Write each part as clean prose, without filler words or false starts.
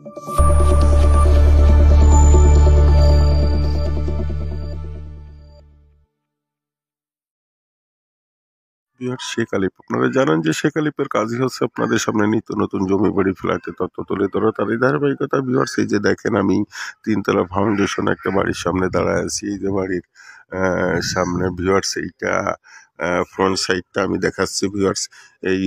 শেখ আলিফ, আপনারা জানেন যে শেখ আলিফের কাজই হচ্ছে আপনাদের সামনে নিত্য নতুন জমি বাড়ি ফ্ল্যাটের তথ্য তুলে ধরা। তারই ধারাবাহিকতা ভিউয়ার্স, এই যে দেখেন আমি তিনতলা ফাউন্ডেশন একটা বাড়ির সামনে দাঁড়ায় আছি। এই যে বাড়ির সামনে ভিউয়ার্স, এইটা ফ্রন্ট সাইডটা আমি দেখাচ্ছি ভিউয়ার্স। এই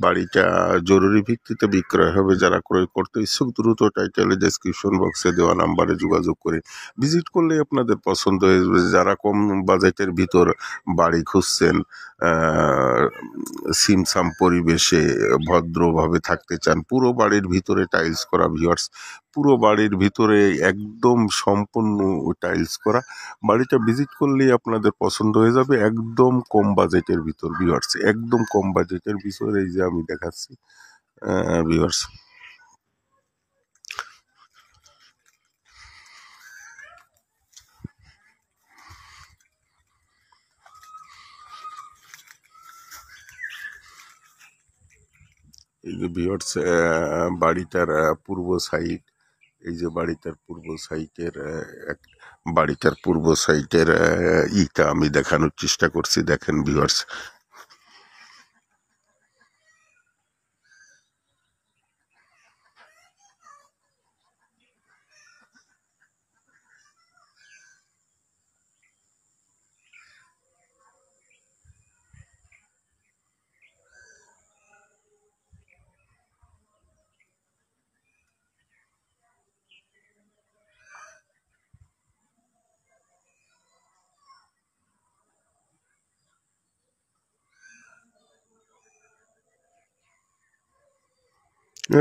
বাড়িটা জরুরি ভিত্তিতে বিক্রয় হবে। যারা ক্রয় করতে ইচ্ছুক দ্রুত টাইটেলে ডেসক্রিপশন বক্সে দেওয়া নাম্বারে যোগাযোগ করে ভিজিট করলে আপনাদের পছন্দ হয়ে যাবে। যারা কম বাজেটের ভিতর বাড়ি খুঁজছেন, সিমসাম পরিবেশে ভদ্রভাবে থাকতে চান, পুরো বাড়ির ভিতরে টাইলস করা ভিউয়ার্স, পুরো বাড়ির ভিতরে একদম সম্পূর্ণ টাইলস করা। বাড়িটা ভিজিট করলেই আপনাদের পছন্দ হয়ে যাবে। একদম কম বাজেটের ভিতর ভিউয়ার্স, একদম কম বাজেটের ভিতরে এই যে আমি দেখাচ্ছি ভিউয়ার্স। এই যে ভিউয়ার্স, বাড়িটার পূর্ব সাইড, এই যে বাড়িটার পূর্ব সাইডের বাড়িটার পূর্ব সাইডের ইটা আমি দেখানোর চেষ্টা করছি। দেখেন ভিউয়ার্স,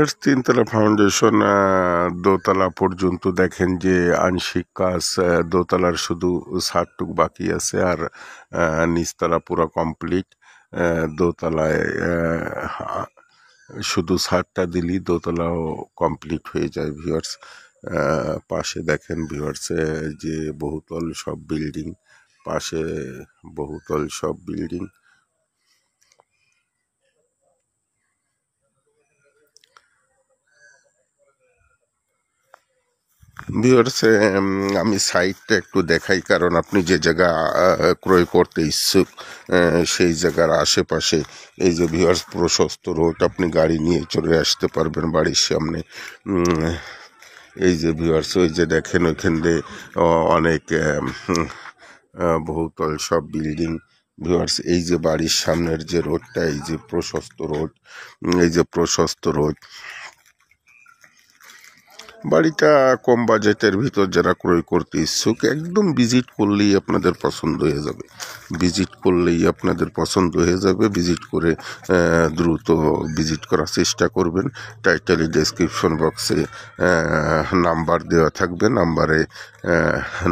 এর তিনতলা ফাউন্ডেশন, দোতলা পর্যন্ত দেখেন যে আংশিক কাজ, দোতলার শুধু ছাদটুক বাকি আছে, আর নিচতলা পুরো কমপ্লিট। দোতলায় শুধু ছাদটা দিলেই দোতলাও কমপ্লিট হয়ে যায় ভিউয়ার্স। পাশে দেখেন ভিউয়ার্স, যে বহুতল সব বিল্ডিং, পাশে বহুতল সব বিল্ডিং। ভিউয়ার্স, আমি সাইটটা একটু দেখাই, কারণ আপনি যে জায়গা ক্রয় করতে ইচ্ছুক সেই জায়গার আশেপাশে এই যে ভিউয়ার্স প্রশস্ত রোড, আপনি গাড়ি নিয়ে চলে আসতে পারবেন বাড়ির সামনে। এই যে ভিউয়ার্স, ওই যে দেখেন ওইখান দিয়ে অনেক বহুতল সব বিল্ডিং ভিউয়ার্স। এই যে বাড়ির সামনের যে রোডটা, এই যে প্রশস্ত রোড, এই যে প্রশস্ত রোড। বাড়িটা কম বাজেটের ভিতর যারা ক্রয় করতে ইচ্ছুক, একদম ভিজিট করলেই আপনাদের পছন্দ হয়ে যাবে। ভিজিট করলেই আপনাদের পছন্দ হয়ে যাবে। ভিজিট করে দ্রুত ভিজিট করার চেষ্টা করবেন। টাইটেলে ডেসক্রিপশন বক্সে নাম্বার দেওয়া থাকবে, নাম্বারে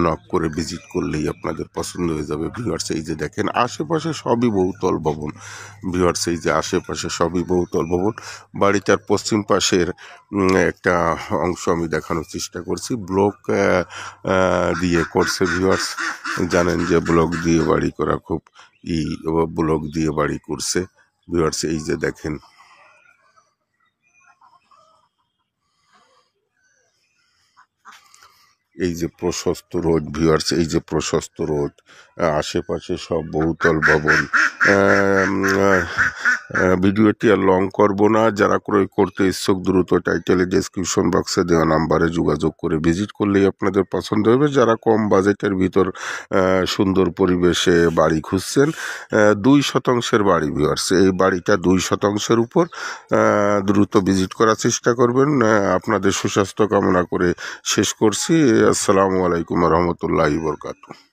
নক করে ভিজিট করলেই আপনাদের পছন্দ হয়ে যাবে ভিউয়ার্স। এই যে দেখেন আশেপাশে সবই বহুতল ভবন ভিউয়ার্স, এই যে আশেপাশে সবই বহুতল ভবন। বাড়িটার পশ্চিম পাশের একটা অংশ আমি দেখানোর চেষ্টা করছি। ব্লক দিয়ে করছে ভিউয়ার্স, জানেন যে ব্লক দিয়ে বাড়ি করা খুব ব্লক দিয়ে বাড়ি করছে ভিউয়ার্স। এই যে দেখেন, এই যে প্রশস্ত রোড ভিউয়ার্স, এই যে প্রশস্ত রোড, আশেপাশে সব বহুতল ভবন। ভিডিওটি আর লং করব না। যারা ক্রয় করতে ইচ্ছুক দ্রুত টাইটেলে ডেসক্রিপশন বক্সে দেওয়া নাম্বারে যোগাযোগ করে ভিজিট করলেই আপনাদের পছন্দ হবে। যারা কম বাজেটের ভিতর সুন্দর পরিবেশে বাড়ি খুঁজছেন, 2% বাড়ি ভিউয়ার্স, এই বাড়িটা 2% উপর। দ্রুত ভিজিট করার চেষ্টা করবেন। আপনাদের সুস্বাস্থ্য কামনা করে শেষ করছি। আসসালামু আলাইকুম রহমতুল্লাহি বরকাতুহু।